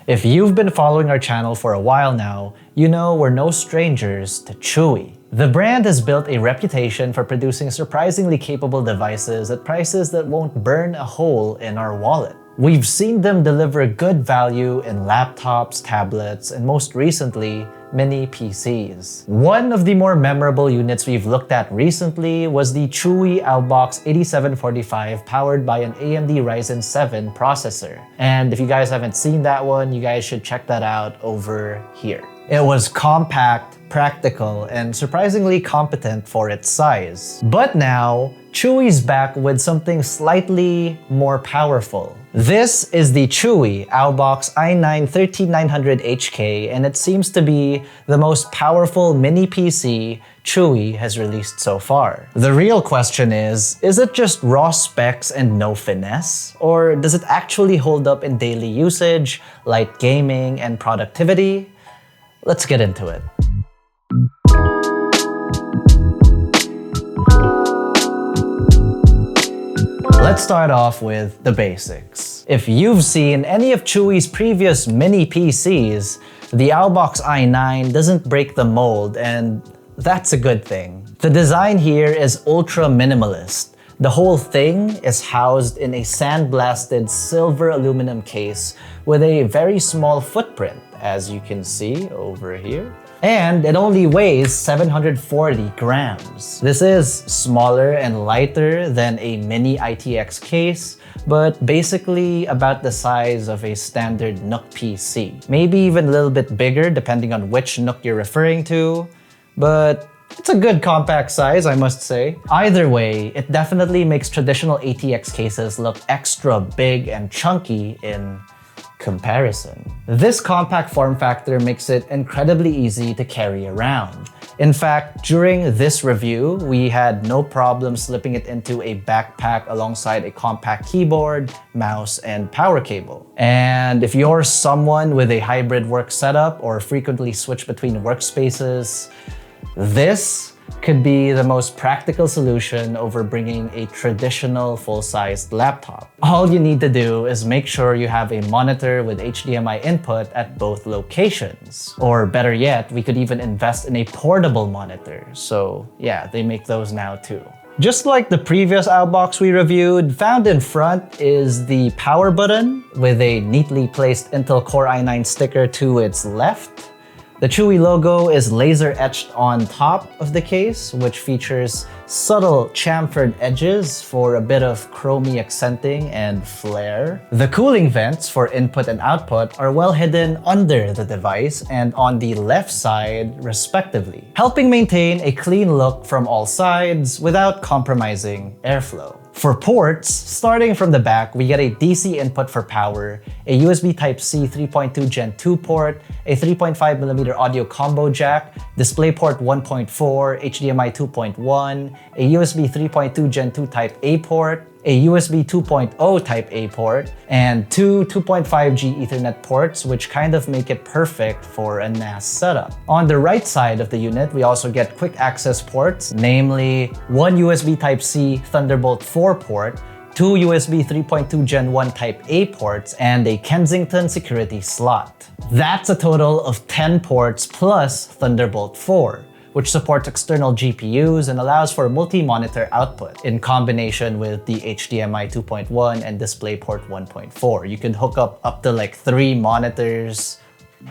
If you've been following our channel for a while now, you know we're no strangers to CHUWI. The brand has built a reputation for producing surprisingly capable devices at prices that won't burn a hole in our wallet. We've seen them deliver good value in laptops, tablets, and most recently, mini PCs. One of the more memorable units we've looked at recently was the CHUWI Aubox 8745 powered by an AMD Ryzen 7 processor. And if you guys haven't seen that one, you guys should check that out over here. It was compact, practical, and surprisingly competent for its size. But now, CHUWI's back with something slightly more powerful. This is the CHUWI Aubox i9-13900HK, and it seems to be the most powerful mini PC CHUWI has released so far. The real question is it just raw specs and no finesse? Or does it actually hold up in daily usage, light gaming, and productivity? Let's get into it. Let's start off with the basics. If you've seen any of CHUWI's previous mini PCs, the Aubox i9 doesn't break the mold, and that's a good thing. The design here is ultra minimalist. The whole thing is housed in a sandblasted silver aluminum case with a very small footprint, as you can see over here. And it only weighs 740 grams. This is smaller and lighter than a mini ITX case, but basically about the size of a standard Nook PC. Maybe even a little bit bigger depending on which Nook you're referring to, but it's a good compact size, I must say. Either way, it definitely makes traditional ATX cases look extra big and chunky in comparison. This compact form factor makes it incredibly easy to carry around. In fact, during this review, we had no problem slipping it into a backpack alongside a compact keyboard, mouse, and power cable. And if you're someone with a hybrid work setup or frequently switch between workspaces, this could be the most practical solution over bringing a traditional full-sized laptop. All you need to do is make sure you have a monitor with HDMI input at both locations. Or better yet, we could even invest in a portable monitor. So yeah, they make those now too. Just like the previous Aubox we reviewed, found in front is the power button with a neatly placed Intel Core i9 sticker to its left. The CHUWI logo is laser etched on top of the case, which features subtle chamfered edges for a bit of chromy accenting and flair. The cooling vents for input and output are well hidden under the device and on the left side, respectively, helping maintain a clean look from all sides without compromising airflow. For ports, starting from the back, we get a DC input for power, a USB Type-C 3.2 Gen 2 port, a 3.5mm audio combo jack, DisplayPort 1.4, HDMI 2.1, a USB 3.2 Gen 2 Type-A port, a USB 2.0 Type-A port, and two 2.5G Ethernet ports, which kind of make it perfect for a NAS setup. On the right side of the unit, we also get quick access ports, namely one USB Type-C Thunderbolt 4 port, two USB 3.2 Gen 1 Type-A ports, and a Kensington security slot. That's a total of 10 ports plus Thunderbolt 4. Which supports external GPUs and allows for multi-monitor output in combination with the HDMI 2.1 and DisplayPort 1.4. You can hook up to like 3 monitors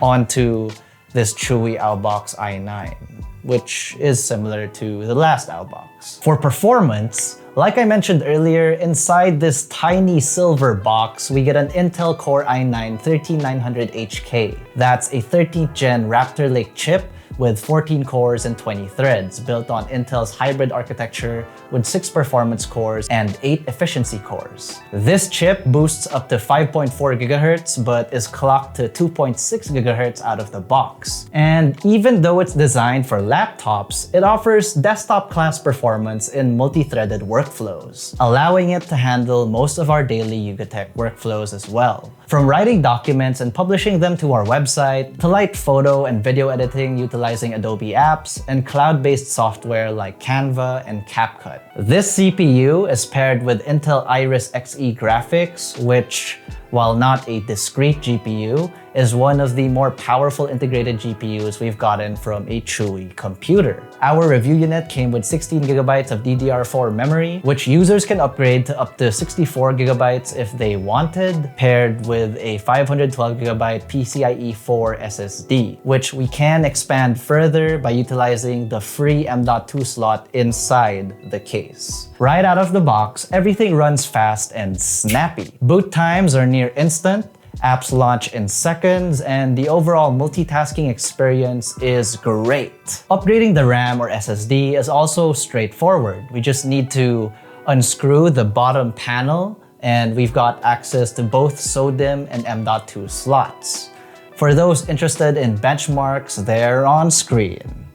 onto this CHUWI Aubox i9, which is similar to the last Aubox. For performance, like I mentioned earlier, inside this tiny silver box, we get an Intel Core i9-13900HK. That's a 13th gen Raptor Lake chip with 14 cores and 20 threads, built on Intel's hybrid architecture with 6 performance cores and 8 efficiency cores. This chip boosts up to 5.4 GHz, but is clocked to 2.6 GHz out of the box. And even though it's designed for laptops, it offers desktop-class performance in multi-threaded workflows, allowing it to handle most of our daily YugaTech workflows as well. From writing documents and publishing them to our website, to light photo and video editing utilizing Adobe apps, and cloud-based software like Canva and CapCut. This CPU is paired with Intel Iris Xe graphics, which while not a discrete GPU, is one of the more powerful integrated GPUs we've gotten from a CHUWI computer. Our review unit came with 16GB of DDR4 memory, which users can upgrade to up to 64GB if they wanted, paired with a 512GB PCIe 4 SSD, which we can expand further by utilizing the free M.2 slot inside the case. Right out of the box, everything runs fast and snappy. Boot times are near instant, apps launch in seconds, and the overall multitasking experience is great. Upgrading the RAM or SSD is also straightforward. We just need to unscrew the bottom panel, and we've got access to both SODIMM and M.2 slots. For those interested in benchmarks, they're on screen.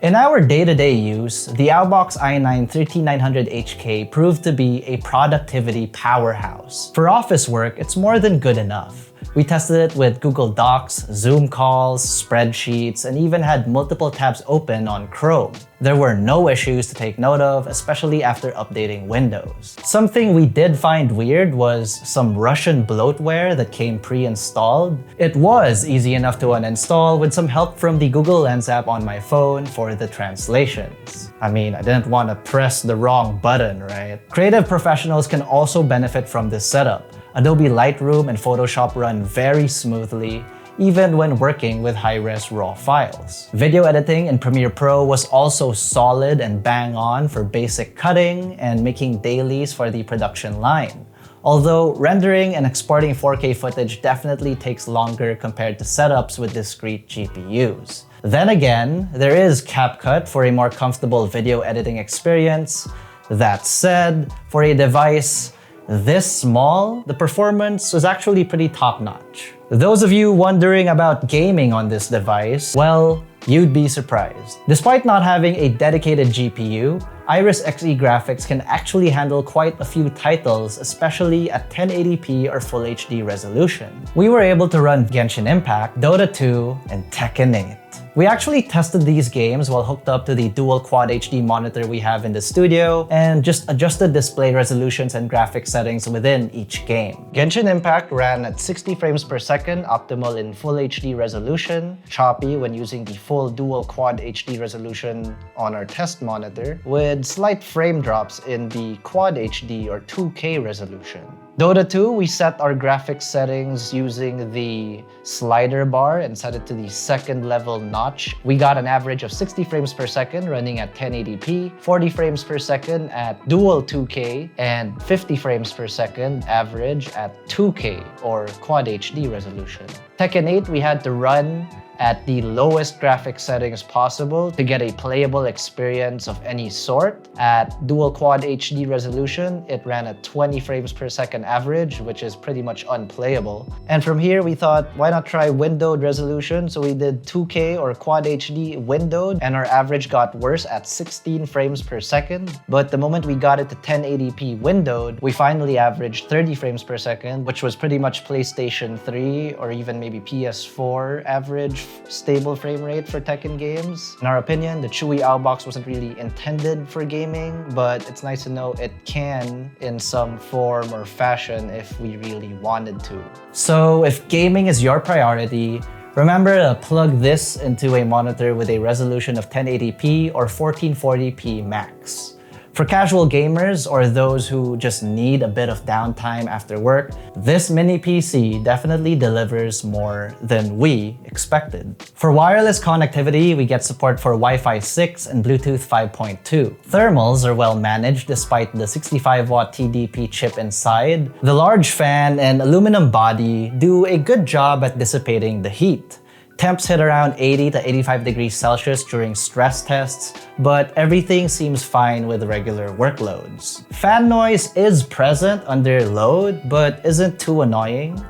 In our day-to-day use, the Aubox i9-13900HK proved to be a productivity powerhouse. For office work, it's more than good enough. We tested it with Google Docs, Zoom calls, spreadsheets, and even had multiple tabs open on Chrome. There were no issues to take note of, especially after updating Windows. Something we did find weird was some Russian bloatware that came pre-installed. It was easy enough to uninstall with some help from the Google Lens app on my phone for the translations. I mean, I didn't want to press the wrong button, right? Creative professionals can also benefit from this setup. Adobe Lightroom and Photoshop run very smoothly, even when working with high-res RAW files. Video editing in Premiere Pro was also solid and bang on for basic cutting and making dailies for the production line. Although rendering and exporting 4K footage definitely takes longer compared to setups with discrete GPUs. Then again, there is CapCut for a more comfortable video editing experience. That said, for a device this small, the performance was actually pretty top-notch. Those of you wondering about gaming on this device, well, you'd be surprised. Despite not having a dedicated GPU, Iris Xe graphics can actually handle quite a few titles, especially at 1080p or Full HD resolution. We were able to run Genshin Impact, Dota 2, and Tekken 8. We actually tested these games while hooked up to the dual Quad HD monitor we have in the studio and just adjusted display resolutions and graphics settings within each game. Genshin Impact ran at 60 frames per second, optimal in Full HD resolution, choppy when using the full dual Quad HD resolution on our test monitor, with slight frame drops in the Quad HD or 2K resolution. Dota 2, we set our graphics settings using the slider bar and set it to the second level notch. We got an average of 60 frames per second running at 1080p, 40 frames per second at dual 2K, and 50 frames per second average at 2K or Quad HD resolution. Tekken 8, we had to run at the lowest graphics settings possible to get a playable experience of any sort. At dual Quad HD resolution, it ran at 20 frames per second average, which is pretty much unplayable. And from here, we thought, why not try windowed resolution? So we did 2K or Quad HD windowed, and our average got worse at 16 frames per second. But the moment we got it to 1080p windowed, we finally averaged 30 frames per second, which was pretty much PlayStation 3 or even maybe PS4 average stable frame rate for Tekken games. In our opinion, the CHUWI Aubox wasn't really intended for gaming, but it's nice to know it can in some form or fashion if we really wanted to. So if gaming is your priority, remember to plug this into a monitor with a resolution of 1080p or 1440p max. For casual gamers or those who just need a bit of downtime after work, this mini PC definitely delivers more than we expected. For wireless connectivity, we get support for Wi-Fi 6 and Bluetooth 5.2. Thermals are well managed despite the 65-watt TDP chip inside. The large fan and aluminum body do a good job at dissipating the heat. Temps hit around 80 to 85 degrees Celsius during stress tests, but everything seems fine with regular workloads. Fan noise is present under load, but isn't too annoying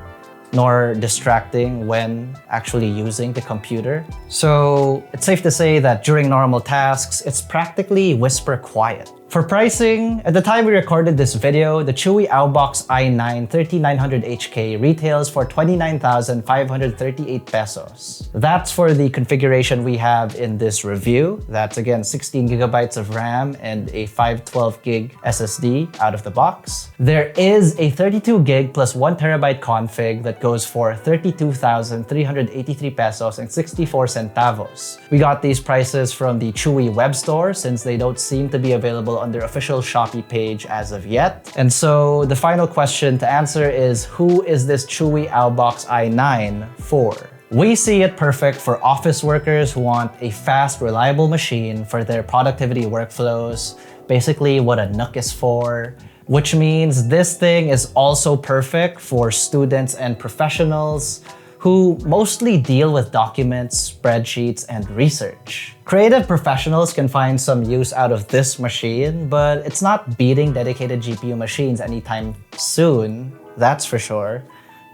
nor distracting when actually using the computer. So it's safe to say that during normal tasks, it's practically whisper quiet. For pricing, at the time we recorded this video, the CHUWI Aubox i9 3900HK retails for 29,538 pesos. That's for the configuration we have in this review. That's again 16 gigabytes of RAM and a 512 gig SSD out of the box. There is a 32 gig plus 1 terabyte config that goes for 32,383 pesos and 64 centavos. We got these prices from the CHUWI web store since they don't seem to be available on their official Shopee page as of yet. And so the final question to answer is, who is this CHUWI Aubox i9 for? We see it perfect for office workers who want a fast, reliable machine for their productivity workflows, basically what a NUC is for, which means this thing is also perfect for students and professionals who mostly deal with documents, spreadsheets, and research. Creative professionals can find some use out of this machine, but it's not beating dedicated GPU machines anytime soon, that's for sure.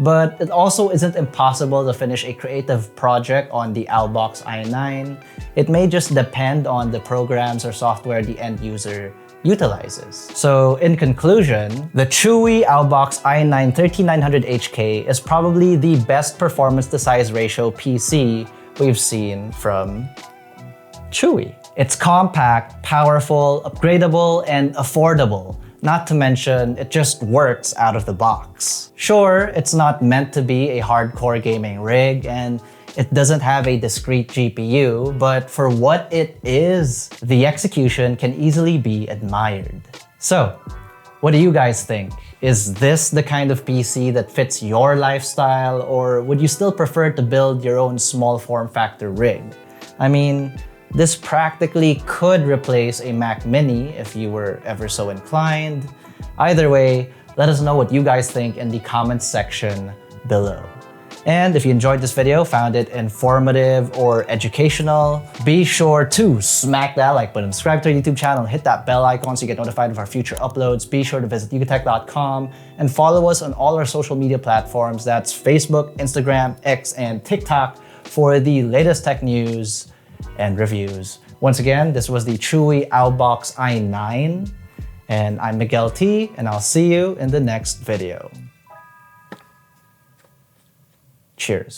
But it also isn't impossible to finish a creative project on the Aubox i9. It may just depend on the programs or software the end user utilizes. So in conclusion, the CHUWI Aubox i9 3900HK is probably the best performance to size ratio PC we've seen from CHUWI. It's compact, powerful, upgradable, and affordable. Not to mention, it just works out of the box. Sure, it's not meant to be a hardcore gaming rig, and it doesn't have a discrete GPU, but for what it is, the execution can easily be admired. So, what do you guys think? Is this the kind of PC that fits your lifestyle, or would you still prefer to build your own small form factor rig? I mean, this practically could replace a Mac Mini if you were ever so inclined. Either way, let us know what you guys think in the comments section below. And if you enjoyed this video, found it informative or educational, be sure to smack that like button, subscribe to our YouTube channel, and hit that bell icon so you get notified of our future uploads. Be sure to visit yukatech.com and follow us on all our social media platforms. That's Facebook, Instagram, X, and TikTok for the latest tech news and reviews. Once again, this was the CHUWI Aubox i9, and I'm Miguel T, and I'll see you in the next video. Cheers.